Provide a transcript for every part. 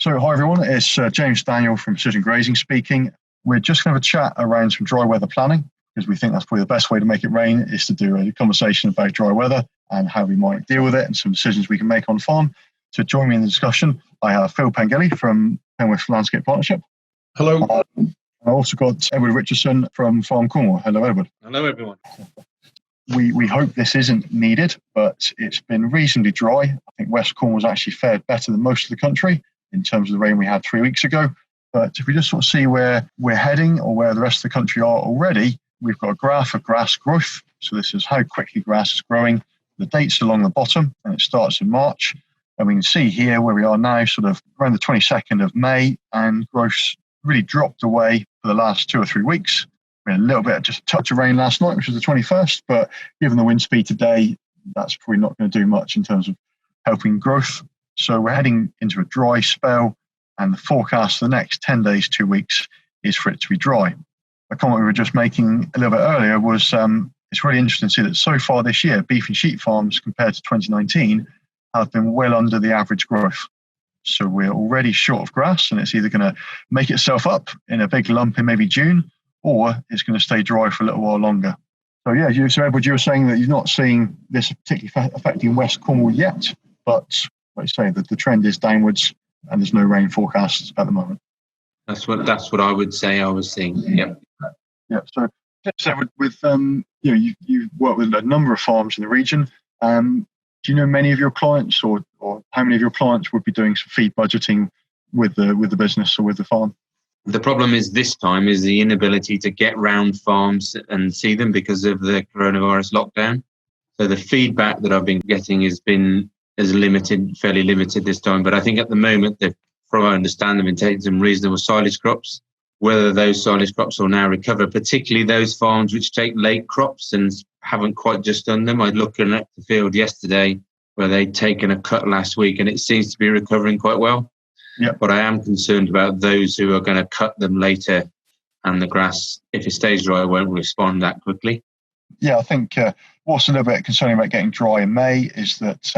So, hi everyone, it's James Daniel from Precision Grazing speaking. We're just going to have a chat around some dry weather planning because we think that's probably the best way to make it rain is to do a conversation about dry weather and how we might deal with it and some decisions we can make on farm. To join me in the discussion, I have Phil Pengelly from Penwith Landscape Partnership. Hello. I also got Edward Richardson from Farm Cornwall. Hello, Edward. Hello, everyone. We hope this isn't needed, but it's been reasonably dry. I think West Cornwall's actually fared better than most of the country in terms of the rain we had 3 weeks ago. But if we just sort of see where we're heading or where the rest of the country are already, we've got a graph of grass growth. So this is how quickly grass is growing. The date's along the bottom and it starts in March. And we can see here where we are now, sort of around the 22nd of May, and growth's really dropped away for the last 2 or 3 weeks. We had a little bit, just a touch of rain last night, which was the 21st, but given the wind speed today, that's probably not going to do much in terms of helping growth. So we're heading into a dry spell, and the forecast for the next 10 days, 2 weeks, is for it to be dry. A comment we were just making a little bit earlier was it's really interesting to see that so far this year, beef and sheep farms compared to 2019 have been well under the average growth. So we're already short of grass, and it's either going to make itself up in a big lump in maybe June, or it's going to stay dry for a little while longer. So yeah, so Edward, you were saying that you're not seeing this particularly affecting West Cornwall yet, but like you say, that the trend is downwards and there's no rain forecasts at the moment. That's what I would say I was seeing. Yep. Yeah. So with you've worked with a number of farms in the region. Do you know many of your clients, or how many of your clients would be doing some feed budgeting with the business or with the farm? The problem is this time is the inability to get round farms and see them because of the coronavirus lockdown. So the feedback that I've been getting has been fairly limited this time. But I think at the moment, from what I understand, they've been taking some reasonable silage crops. Whether those silage crops will now recover, particularly those farms which take late crops and haven't quite just done them. I was looking at the field yesterday where they'd taken a cut last week and it seems to be recovering quite well. Yeah. But I am concerned about those who are going to cut them later, and the grass, if it stays dry, won't respond that quickly. Yeah, I think what's a little bit concerning about getting dry in May is that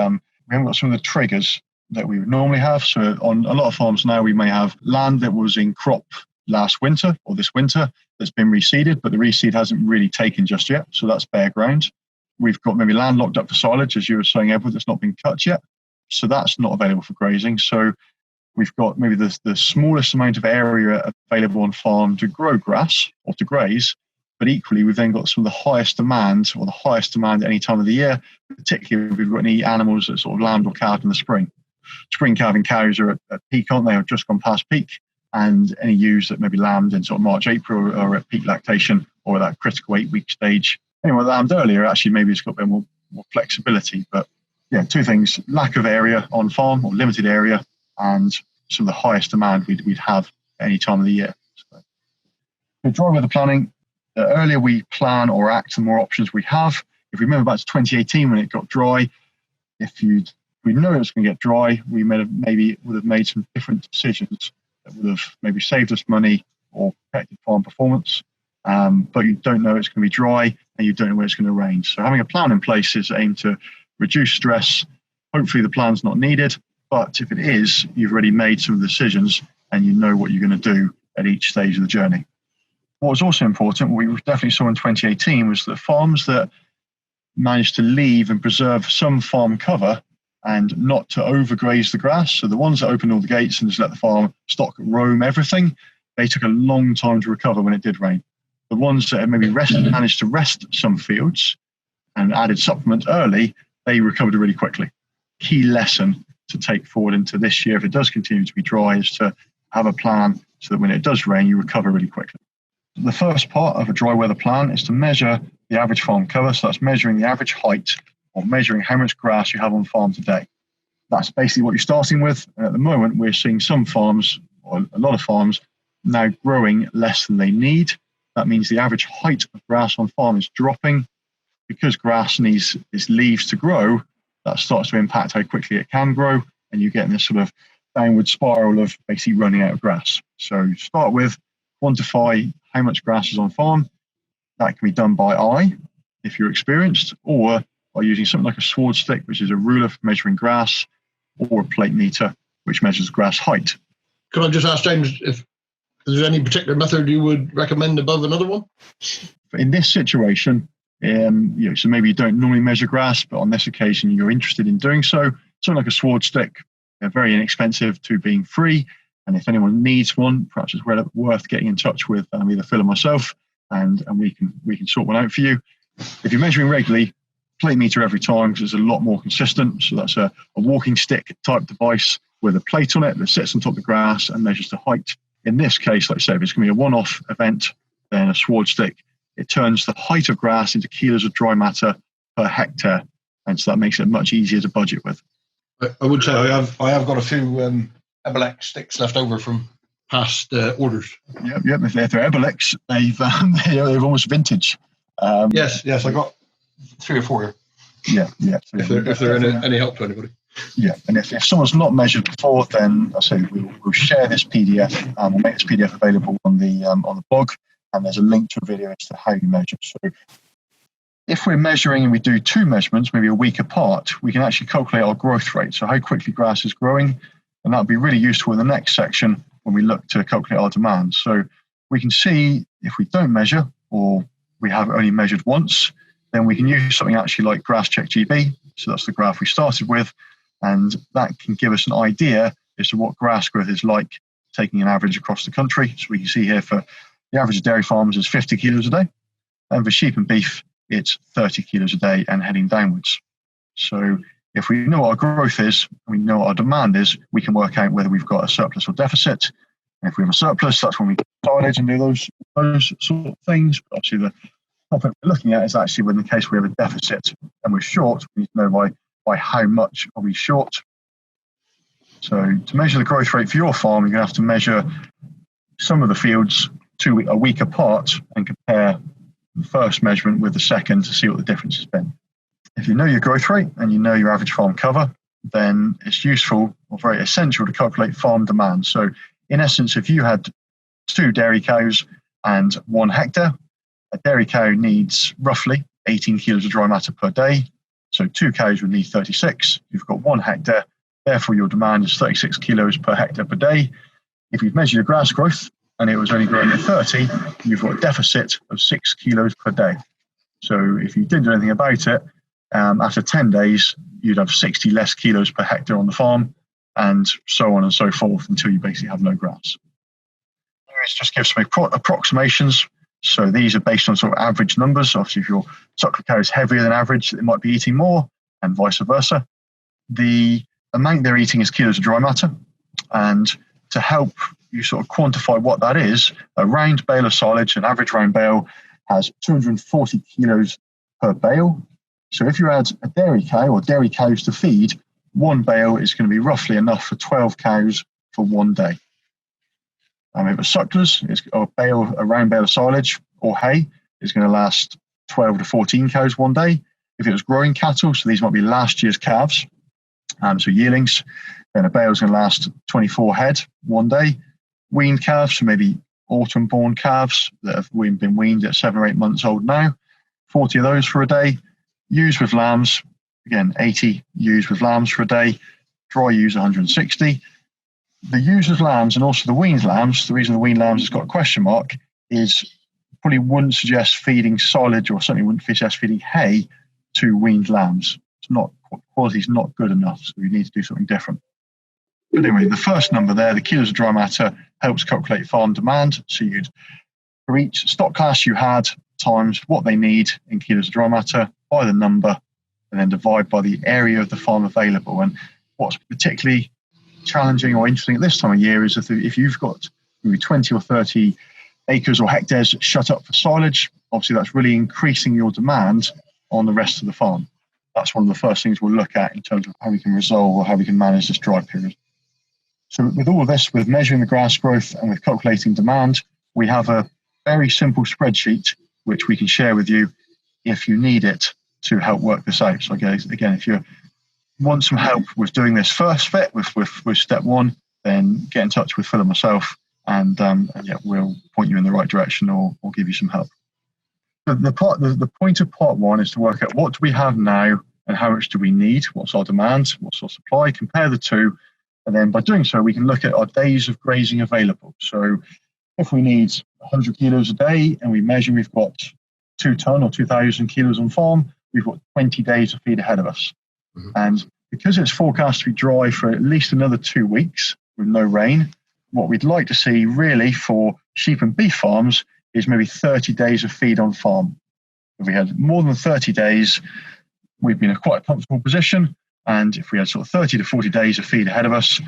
we haven't got some of the triggers that we would normally have. So on a lot of farms now, we may have land that was in crop last winter or this winter that's been reseeded, but the reseed hasn't really taken just yet. So that's bare ground. We've got maybe land locked up for silage, as you were saying, Edward, that's not been cut yet. So that's not available for grazing. So we've got maybe the smallest amount of area available on farm to grow grass or to graze, but equally we've then got some of the highest demand at any time of the year, particularly if we've got any animals that sort of lambed or calved in the spring. Spring calving cows are at peak, aren't they? Have just gone past peak. And any ewes that maybe lambed in sort of March, April are at peak lactation or at that critical 8-week stage. Anyone that lambed earlier, actually maybe it's got a bit more flexibility. But yeah, two things: lack of area on farm or limited area, and some of the highest demand we'd have at any time of the year. So dry weather planning, the earlier we plan or act, the more options we have. If we remember back to 2018 when it got dry, we know it was going to get dry, we would have made some different decisions that would have maybe saved us money or protected farm performance. But you don't know it's going to be dry and you don't know where it's going to rain. So having a plan in place is aimed to reduce stress. Hopefully the plan's not needed, but if it is, you've already made some decisions and you know what you're going to do at each stage of the journey. What was also important, what we definitely saw in 2018, was that farms that managed to leave and preserve some farm cover and not to overgraze the grass. So the ones that opened all the gates and just let the farm stock roam everything, they took a long time to recover when it did rain. The ones that had maybe managed to rest some fields and added supplement early, they recovered really quickly. Key lesson to take forward into this year, if it does continue to be dry, is to have a plan so that when it does rain, you recover really quickly. The first part of a dry weather plan is to measure the average farm cover. So that's measuring the average height or measuring how much grass you have on farm today. That's basically what you're starting with. And at the moment, we're seeing some farms, or a lot of farms, now growing less than they need. That means the average height of grass on farm is dropping. Because grass needs its leaves to grow, that starts to impact how quickly it can grow, and you get in this sort of downward spiral of basically running out of grass. So start with, quantify how much grass is on farm. That can be done by eye, if you're experienced, or by using something like a sword stick, which is a ruler for measuring grass, or a plate meter, which measures grass height. Could I just ask James if there's any particular method you would recommend above another one? In this situation, so maybe you don't normally measure grass, but on this occasion you're interested in doing so. Something like a sward stick, very inexpensive to being free. And if anyone needs one, perhaps it's worth getting in touch with either Phil or myself, and we can sort one out for you. If you're measuring regularly, plate meter every time, because it's a lot more consistent. So that's a walking stick type device with a plate on it that sits on top of the grass and measures the height. In this case, like I say, if it's going to be a one-off event, then a sward stick, it turns the height of grass into kilos of dry matter per hectare, and so that makes it much easier to budget with. I would say I have got a few Ebelex sticks left over from past orders. Yep. If they're Ebelex, they've almost vintage. Yes, I got 3 or 4 here. Yeah. If they're any help to anybody. Yeah, and if someone's not measured before, then I say we'll share this PDF. We'll make this PDF available on the blog, and there's a link to a video as to how you measure. So if we're measuring and we do 2 measurements, maybe a week apart, we can actually calculate our growth rate, so how quickly grass is growing, and that'll be really useful in the next section when we look to calculate our demand. So we can see if we don't measure, or we have only measured once, then we can use something actually like Grass Check GB. So that's the graph we started with, and that can give us an idea as to what grass growth is like, taking an average across the country. So we can see here for the average of dairy farms is 50 kilos a day, and for sheep and beef, it's 30 kilos a day and heading downwards. So if we know what our growth is, and we know what our demand is, we can work out whether we've got a surplus or deficit. And if we have a surplus, that's when we silage and do those sort of things. But obviously the topic we're looking at is actually when the case we have a deficit and we're short, we need to know by how much are we short. So to measure the growth rate for your farm, you're going to have to measure some of the fields a week apart and compare the first measurement with the second to see what the difference has been. If you know your growth rate and you know your average farm cover, then it's useful or very essential to calculate farm demand. So in essence, if you had 2 dairy cows and 1 hectare, a dairy cow needs roughly 18 kilos of dry matter per day. So 2 cows would need 36. You've got 1 hectare, therefore your demand is 36 kilos per hectare per day. If you've measured your grass growth and it was only growing at 30, you've got a deficit of 6 kilos per day. So if you didn't do anything about it, after 10 days, you'd have 60 less kilos per hectare on the farm, and so on and so forth until you basically have no grass. Let's just give some approximations. So these are based on sort of average numbers. Obviously, if your suckler cow is heavier than average, it might be eating more, and vice versa. The amount they're eating is kilos of dry matter, and to help you sort of quantify what that is, a round bale of silage, an average round bale, has 240 kilos per bale. So if you add a dairy cow or dairy cows to feed, 1 bale is going to be roughly enough for 12 cows for 1 day. If it's sucklers, a round bale of silage or hay is going to last 12 to 14 cows 1 day. If it was growing cattle, so these might be last year's calves, so yearlings, then a bale is going to last 24 head 1 day. Weaned calves, so maybe autumn-born calves that have been weaned at 7 or 8 months old now, 40 of those for a day. Ewes with lambs, again, 80 ewes with lambs for a day. Dry ewes, 160. The ewes with lambs and also the weaned lambs, the reason the weaned lambs has got a question mark is probably wouldn't suggest feeding silage, or certainly wouldn't suggest feeding hay to weaned lambs. Quality is not good enough, so we need to do something different. But anyway, the first number there, the kilos of dry matter, helps calculate farm demand. So you'd, for each stock class you had, times what they need in kilos of dry matter by the number, and then divide by the area of the farm available. And what's particularly challenging or interesting at this time of year is if you've got maybe 20 or 30 acres or hectares shut up for silage, obviously that's really increasing your demand on the rest of the farm. That's one of the first things we'll look at in terms of how we can resolve or how we can manage this dry period. So with all of this, with measuring the grass growth and with calculating demand, we have a very simple spreadsheet which we can share with you if you need it to help work this out. So again, if you want some help with doing this first bit with step 1, then get in touch with Phil and myself, and we'll point you in the right direction or give you some help. The point of part 1 is to work out what do we have now and how much do we need, what's our demand, what's our supply, compare the two, And then by doing so, we can look at our days of grazing available. So if we need 100 kilos a day and we measure we've got 2 ton or 2,000 kilos on farm, we've got 20 days of feed ahead of us. Mm-hmm. And because it's forecast to be dry for at least another 2 weeks with no rain, what we'd like to see really for sheep and beef farms is maybe 30 days of feed on farm. If we had more than 30 days, we'd be in a quite comfortable position. And if we had sort of 30 to 40 days of feed ahead of us,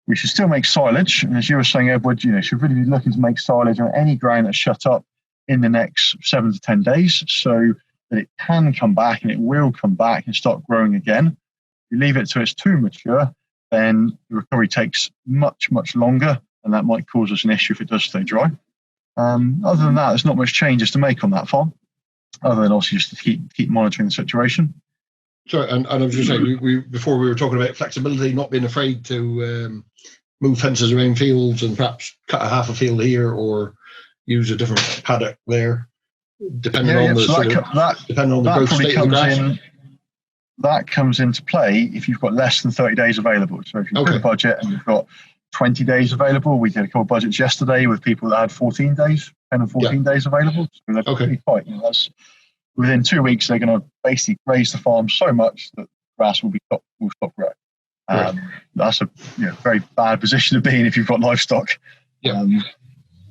we should still make silage. And as you were saying, Edward, should really be looking to make silage on any ground that's shut up in the next 7 to 10 days so that it can come back and it will come back and start growing again. If you leave it till it's too mature, then the recovery takes much, much longer, and that might cause us an issue if it does stay dry. Other than that, there's not much changes to make on that farm, other than also just to keep monitoring the situation. Sorry, and I was just saying, before we were talking about flexibility, not being afraid to move fences around fields and perhaps cut a half a field here or use a different paddock there, depending on the growth state of the grass. That comes into play if you've got less than 30 days available. So if you've got a budget and you've got 20 days available, we did a couple of budgets yesterday with people that had 14 days, 10 and 14 days available. So they're pretty tight. That's within 2 weeks, they're going to basically graze the farm so much that grass will stop growing. Right. That's a very bad position to be in if you've got livestock. Yeah.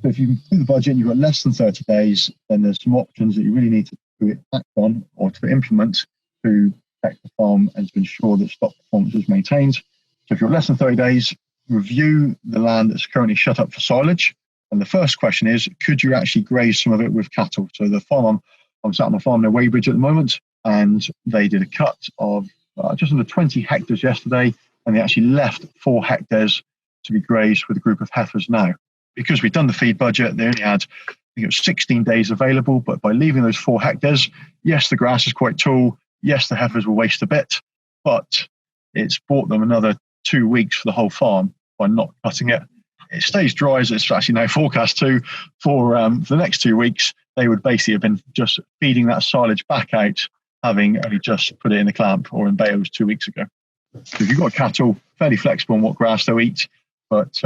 So if you do the budget and you've got less than 30 days, then there's some options that you really need to act on or to implement to protect the farm and to ensure that stock performance is maintained. So if you're less than 30 days, review the land that's currently shut up for silage. And the first question is, could you actually graze some of it with cattle? So the farm, I'm sat on a farm near Weybridge at the moment, and they did a cut of just under 20 hectares yesterday, and they actually left 4 hectares to be grazed with a group of heifers now. Because we've done the feed budget, they only had, I think it was 16 days available, but by leaving those 4 hectares, yes, the grass is quite tall, yes, the heifers will waste a bit, but it's bought them another 2 weeks for the whole farm by not cutting it. It stays dry as it's actually now forecast to for the next 2 weeks. They would basically have been just feeding that silage back out, having only just put it in the clamp or in bales 2 weeks ago. So if you've got cattle, fairly flexible on what grass they'll eat, but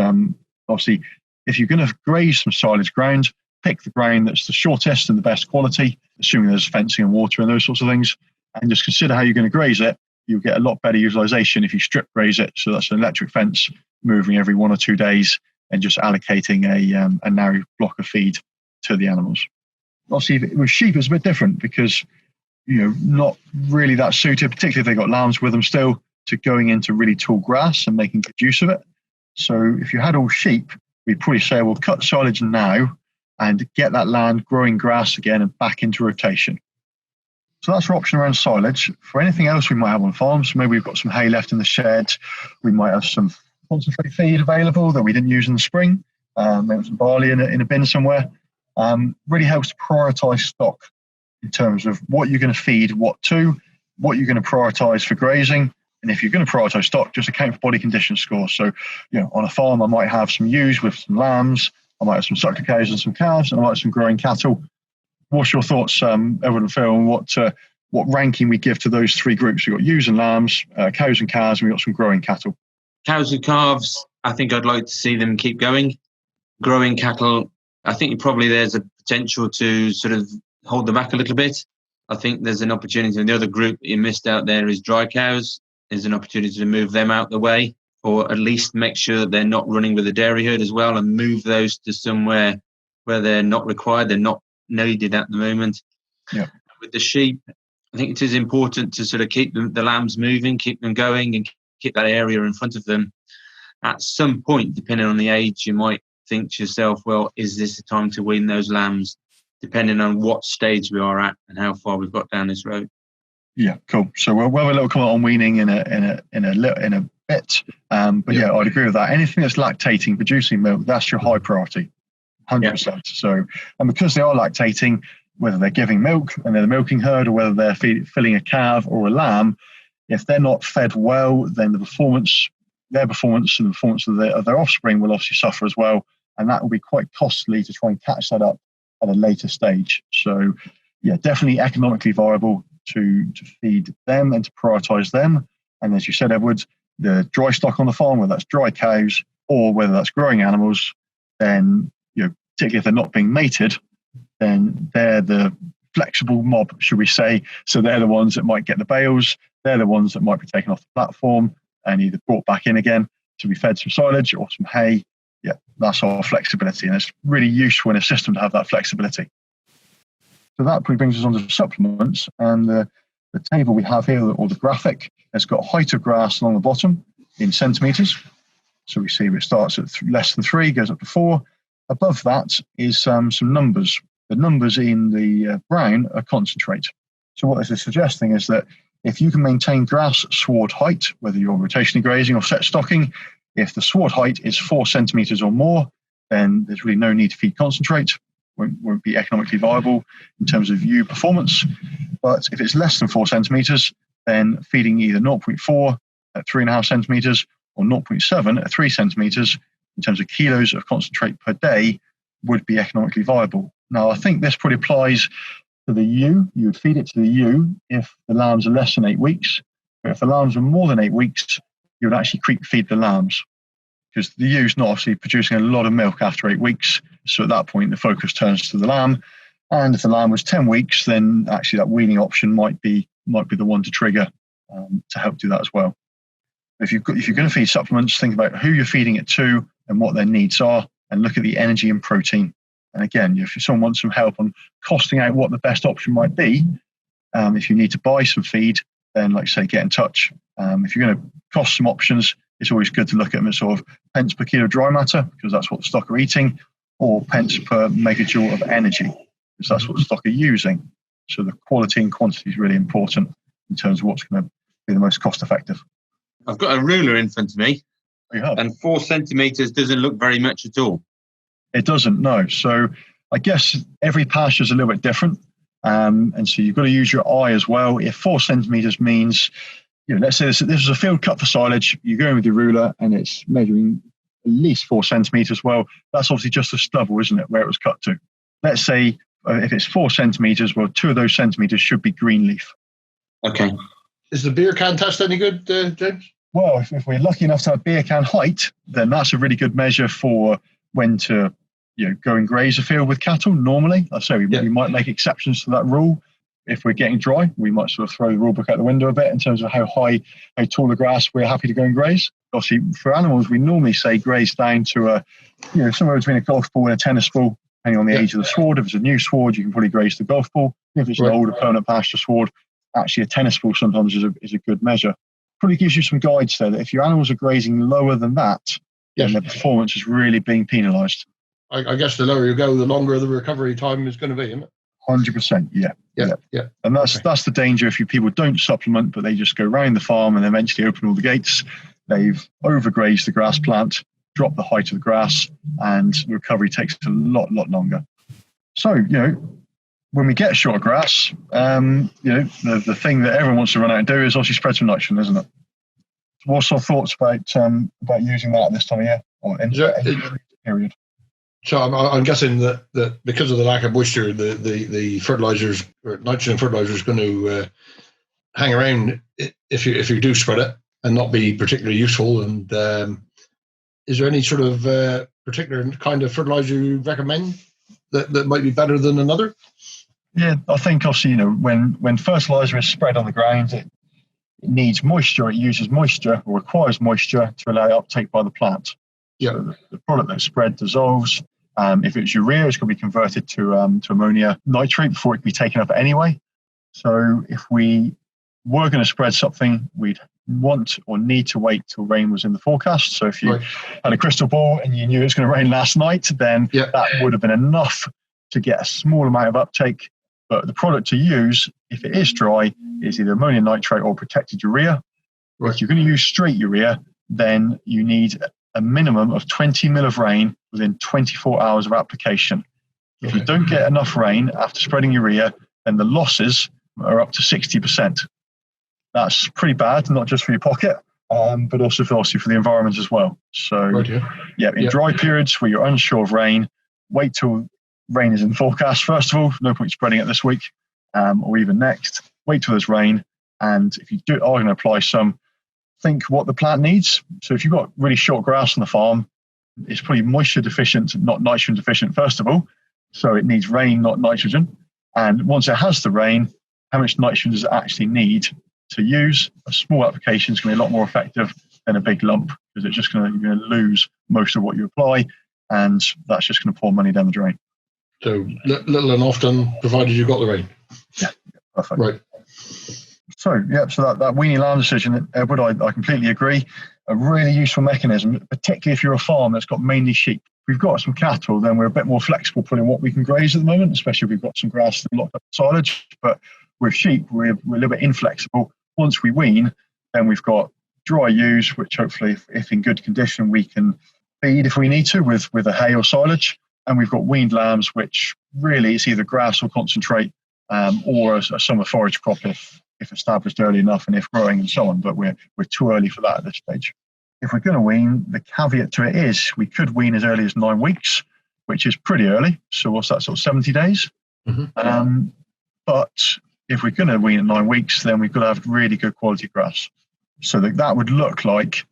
obviously if you're going to graze some silage ground, pick the ground that's the shortest and the best quality, assuming there's fencing and water and those sorts of things, and just consider how you're going to graze it. You'll get a lot better utilization if you strip graze it. So that's an electric fence moving every 1 or 2 days and just allocating a narrow block of feed to the animals. Obviously, with sheep, it's a bit different because, not really that suited, particularly if they've got lambs with them still, to going into really tall grass and making good use of it. So if you had all sheep, we'd probably say, well, cut silage now and get that land growing grass again and back into rotation. So that's our option around silage. For anything else we might have on farms, maybe we've got some hay left in the shed. We might have some concentrate feed available that we didn't use in the spring. Maybe some barley in a bin somewhere. Really helps to prioritise stock in terms of what you're going to feed, what you're going to prioritise for grazing. And if you're going to prioritise stock, just account for body condition scores. So, on a farm, I might have some ewes with some lambs. I might have some suckler cows and some calves, and I might have some growing cattle. What's your thoughts, Edward and Phil, on what ranking we give to those 3 groups? We've got ewes and lambs, cows and calves, and we've got some growing cattle. Cows and calves, I think I'd like to see them keep going. Growing cattle, I think probably there's a potential to sort of hold them back a little bit. I think there's an opportunity. And the other group that you missed out there is dry cows. There's an opportunity to move them out the way, or at least make sure that they're not running with a dairy herd as well, and move those to somewhere where they're not required, they're not needed at the moment. Yeah. With the sheep, I think it is important to sort of keep the lambs moving, keep them going, and keep that area in front of them. At some point, depending on the age, you might think to yourself, well, is this the time to wean those lambs, depending on what stage we are at and how far we've got down this road. Yeah, cool. So we'll have a little comment on weaning in a bit. But yeah, I'd agree with that. Anything that's lactating, producing milk, that's your high priority, 100%. Yeah. So, and because they are lactating, whether they're giving milk and they're the milking herd, or whether they're filling a calf or a lamb, if they're not fed well, then their performance and the performance of their offspring will obviously suffer as well. And that will be quite costly to try and catch that up at a later stage. So yeah, definitely economically viable to feed them and to prioritise them. And as you said, Edward, the dry stock on the farm, whether that's dry cows or whether that's growing animals, then, particularly if they're not being mated, then they're the flexible mob, should we say. So they're the ones that might get the bales. They're the ones that might be taken off the platform and either brought back in again to be fed some silage or some hay. Yeah, that's our flexibility. And it's really useful in a system to have that flexibility. So that probably brings us on to supplements. And the table we have here, or the graphic, has got height of grass along the bottom in centimetres. So we see it starts at less than 3, goes up to 4. Above that is some numbers. The numbers in the brown are concentrate. So what this is suggesting is that if you can maintain grass sward height, whether you're rotationally grazing or set stocking, if the sward height is 4 centimetres or more, then there's really no need to feed concentrate. Won't be economically viable in terms of ewe performance. But if it's less than 4 centimetres, then feeding either 0.4 at 3.5 centimetres or 0.7 at 3 centimetres in terms of kilos of concentrate per day would be economically viable. Now, I think this probably applies to the ewe. You would feed it to the ewe if the lambs are less than 8 weeks. But if the lambs are more than 8 weeks, you would actually creep feed the lambs, because the ewe's not obviously producing a lot of milk after 8 weeks. So at that point, the focus turns to the lamb. And if the lamb was 10 weeks, then actually that weaning option might be the one to trigger to help do that as well. If you're going to feed supplements, think about who you're feeding it to and what their needs are, and look at the energy and protein. And again, if someone wants some help on costing out what the best option might be, if you need to buy some feed, then like I say, get in touch. If you're going to cost some options, it's always good to look at them as sort of pence per kilo dry matter, because that's what the stock are eating, or pence per megajoule of energy, because that's what the stock are using. So the quality and quantity is really important in terms of what's going to be the most cost effective. I've got a ruler in front of me, You have. and 4 centimetres doesn't look very much at all. It doesn't, no. So I guess every pasture is a little bit different. And so you've got to use your eye as well. If 4 centimetres means, let's say this is a field cut for silage, you go in with your ruler and it's measuring at least 4 centimetres. Well, that's obviously just the stubble, isn't it, where it was cut to. Let's say if it's 4 centimetres, well, 2 of those centimetres should be green leaf. Okay. Is the beer can test any good, James? Well, if we're lucky enough to have beer can height, then that's a really good measure for when to go and graze a field with cattle. Normally, I say we might make exceptions to that rule. If we're getting dry, we might sort of throw the rule book out the window a bit in terms of how tall the grass we're happy to go and graze. Obviously, for animals, we normally say graze down to somewhere between a golf ball and a tennis ball, depending on the age of the sward. If it's a new sward, you can probably graze the golf ball. If it's an older permanent pasture sward, actually a tennis ball sometimes is a good measure. Probably gives you some guides there that if your animals are grazing lower than that, then their performance is really being penalised. I guess the lower you go, the longer the recovery time is going to be, isn't it? 100%, yeah. And that's the danger if people don't supplement, but they just go round the farm and eventually open all the gates. They've overgrazed the grass plant, dropped the height of the grass, and the recovery takes a lot longer. So, when we get short of grass, the thing that everyone wants to run out and do is obviously spread some nitrogen, isn't it? What's our thoughts about using that at this time of year or in any period? So I'm guessing that because of the lack of moisture, the fertilizers, or nitrogen fertilizer, is going to hang around if you do spread it and not be particularly useful. And is there any sort of particular kind of fertilizer you recommend that might be better than another? Yeah, I think obviously when fertilizer is spread on the ground, it needs moisture. It uses moisture or requires moisture to allow uptake by the plant. Yeah, so the product that's spread dissolves. If it's urea, it's going to be converted to ammonia nitrate before it can be taken up anyway. So if we were going to spread something, we'd want or need to wait till rain was in the forecast. So if you had a crystal ball and you knew it was going to rain last night, then that would have been enough to get a small amount of uptake. But the product to use, if it is dry, is either ammonium nitrate or protected urea. If you're going to use straight urea, then you need a minimum of 20 mil of rain within 24 hours of application. If you don't get enough rain after spreading urea, then the losses are up to 60%. That's pretty bad, not just for your pocket, but also obviously for the environment as well. So, in dry periods where you're unsure of rain, wait till rain is in the forecast. First of all, no point spreading it this week or even next. Wait till there's rain, and if you are going to apply some, think what the plant needs. So if you've got really short grass on the farm, it's probably moisture deficient, not nitrogen deficient, first of all. So it needs rain, not nitrogen. And once it has the rain, how much nitrogen does it actually need to use? A small application is going to be a lot more effective than a big lump, because it's just you're going to lose most of what you apply, and that's just going to pour money down the drain. So little and often, provided you've got the rain. Yeah, perfect. Right. So that weaning lamb decision, Edward, I completely agree. A really useful mechanism, particularly if you're a farm that's got mainly sheep. If we've got some cattle, then we're a bit more flexible putting what we can graze at the moment, especially if we've got some grass that locked up silage. But with sheep, we're a little bit inflexible. Once we wean, then we've got dry ewes, which hopefully, if in good condition, we can feed if we need to with a hay or silage. And we've got weaned lambs, which really is either grass or concentrate, or a summer forage crop if established early enough and if growing and so on. But we're too early for that at this stage. If we're going to wean, the caveat to it is we could wean as early as 9 weeks, which is pretty early. So what's that, sort of 70 days? Mm-hmm. But if we're going to wean at 9 weeks, then we've got to have really good quality grass. So that would look like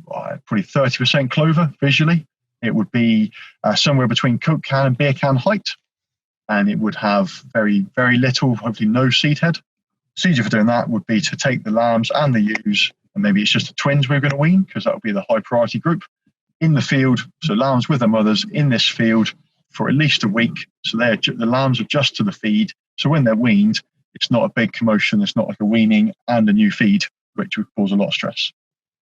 probably 30% clover visually. It would be somewhere between Coke can and beer can height. And it would have very, very little, hopefully no seed head. Procedure for doing that would be to take the lambs and the ewes, and maybe it's just the twins we're going to wean, because that would be the high priority group, in the field. So lambs with their mothers in this field for at least a week. So the lambs adjust to the feed. So when they're weaned, it's not a big commotion. It's not like a weaning and a new feed, which would cause a lot of stress.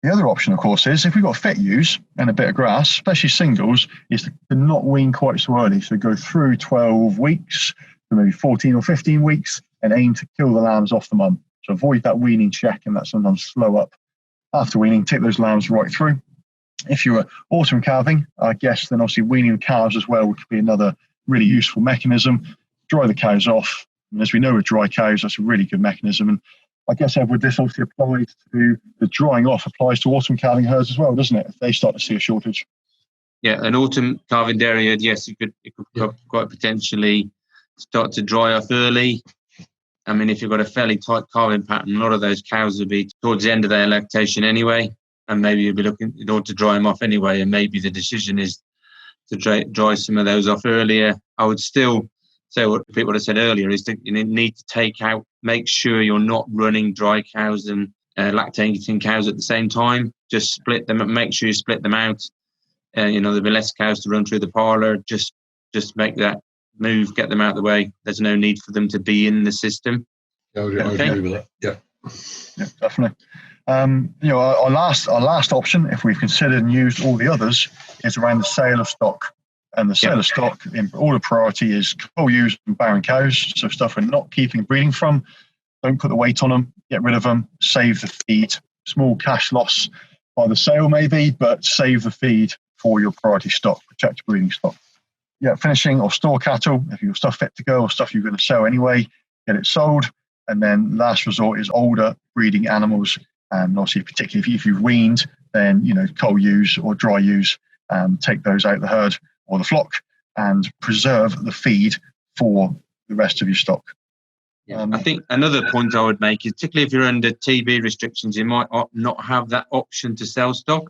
The other option, of course, is if we've got fit ewes and a bit of grass, especially singles, is to not wean quite so early. So go through 12 weeks, to maybe 14 or 15 weeks, and aim to kill the lambs off the mum. So avoid that weaning check and that sometimes slow up. After weaning, take those lambs right through. If you're autumn calving, I guess then obviously weaning calves as well would be another really useful mechanism. Dry the cows off. And as we know with dry cows, that's a really good mechanism. And I guess, Edward, this obviously applies to the drying off, applies to autumn calving herds as well, doesn't it? If they start to see a shortage. Yeah, an autumn calving dairy herd, yes, it could quite potentially start to dry off early. I mean, if you've got a fairly tight calving pattern, a lot of those cows will be towards the end of their lactation anyway, and maybe you'll be looking in order to dry them off anyway, and maybe the decision is to dry some of those off earlier. I would still say what I said earlier is that you need to take out, make sure you're not running dry cows and lactating cows at the same time. Just split them, make sure you split them out. There'll be less cows to run through the parlour. Just make that move, get them out of the way. There's no need for them to be in the system. I agree with that. Yeah, definitely. Our last option, if we've considered and used all the others, is around the sale of stock. And the sale of stock in order priority is coal ewes and barren cows. So stuff we're not keeping and breeding from. Don't put the weight on them. Get rid of them. Save the feed. Small cash loss by the sale maybe, but save the feed for your priority stock. Protect your breeding stock. Yeah, finishing or store cattle. If you've stuff fit to go or stuff you're going to sell anyway, get it sold. And then last resort is older breeding animals. And obviously, particularly if you've weaned, then coal ewes or dry ewes, take those out of the herd or the flock and preserve the feed for the rest of your stock. I think another point I would make is, particularly if you're under TB restrictions, you might not have that option to sell stock.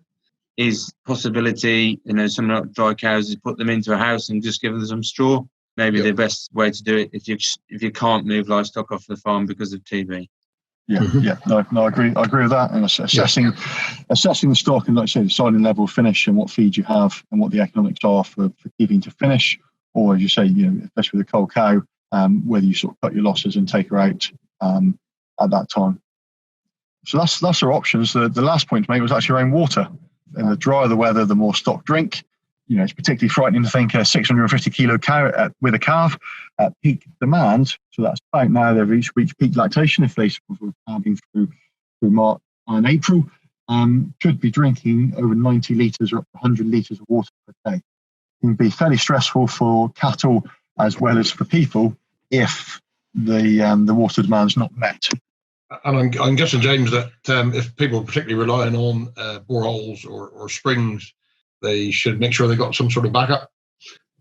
Is possibility, some dry cows, is put them into a house and just give them some straw. Maybe the best way to do it if you can't move livestock off the farm because of TB. I agree with that. And assessing the stock and, like I say, deciding level of finish and what feed you have and what the economics are for keeping to finish, or as you say, especially with a cold cow, whether you sort of cut your losses and take her out at that time. So that's our options. The last point to make was actually around water. And the drier the weather, the more stock drink. It's particularly frightening to think a 650 kilo cow with a calf at peak demand. So that's about now they've reached peak lactation if they were calving through March and April. Could be drinking over 90 litres or up to 100 litres of water per day. It can be fairly stressful for cattle as well as for people if the water demand is not met. And I'm guessing, James, that if people are particularly relying on boreholes or springs, they should make sure they've got some sort of backup.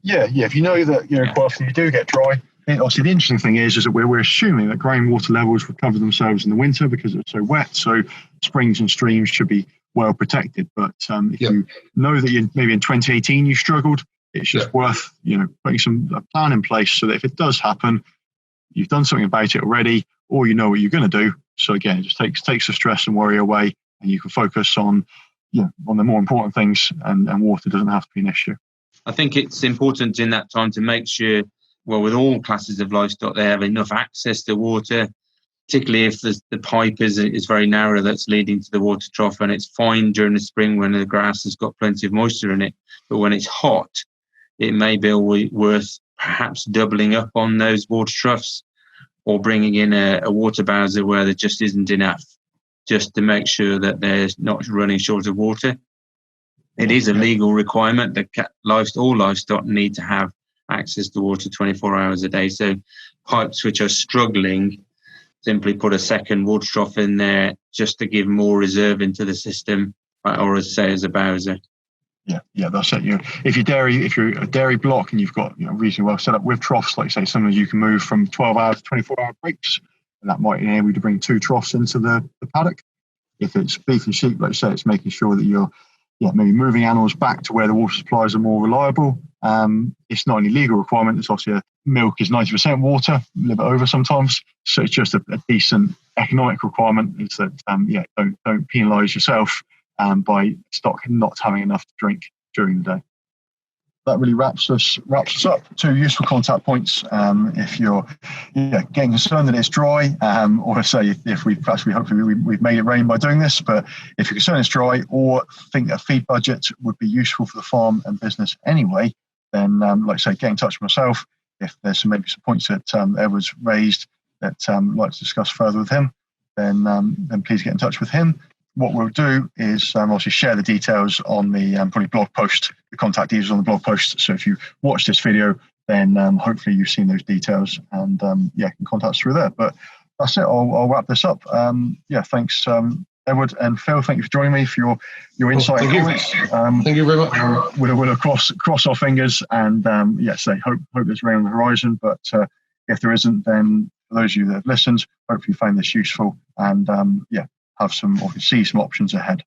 Yeah. If you know that quite often you do get dry, Obviously, the interesting thing is that we're assuming that groundwater levels recover themselves in the winter because it's so wet. So springs and streams should be well protected. But if you know that maybe in 2018 you struggled, it's just worth putting a plan in place so that if it does happen, you've done something about it already, or you know what you're going to do. So again, it just takes the stress and worry away, and you can focus on the more important things, and water doesn't have to be an issue. I think it's important in that time to make sure, with all classes of livestock, they have enough access to water, particularly if the pipe is very narrow that's leading to the water trough, and it's fine during the spring when the grass has got plenty of moisture in it. But when it's hot, it may be worth perhaps doubling up on those water troughs or bringing in a water bowser where there just isn't enough, just to make sure that they're not running short of water. It is a legal requirement that all livestock need to have access to water 24 hours a day. So pipes which are struggling, simply put a second water trough in there just to give more reserve into the system, or as a bowser. Yeah, that's it. If you're a dairy block and you've got reasonably well set up with troughs, like say, sometimes you can move from 12-hour to 24-hour breaks, and that might enable you to bring 2 troughs into the paddock. If it's beef and sheep, like you say, it's making sure that you're maybe moving animals back to where the water supplies are more reliable. It's not only legal requirement, it's also milk is 90% water, a little bit over sometimes. So it's just a decent economic requirement. Is that don't penalise yourself by stock not having enough to drink during the day. That really wraps us up. 2 useful contact points. If you're getting concerned that it's dry, or say if hopefully we've made it rain by doing this, but if you're concerned it's dry or think a feed budget would be useful for the farm and business anyway, then like I say, get in touch with myself. If there's maybe some points that Edward's raised that I'd like to discuss further with him, then please get in touch with him. What we'll do is obviously share the details on the probably blog post, the contact details on the blog post. So if you watch this video, then hopefully you've seen those details and can contact us through there. But that's it. I'll wrap this up. Thanks, Edward and Phil. Thank you for joining me for your insight. Thank you very much. We'll cross our fingers and hope there's rain on the horizon. But if there isn't, then for those of you that have listened, hopefully you find this useful and see some options ahead.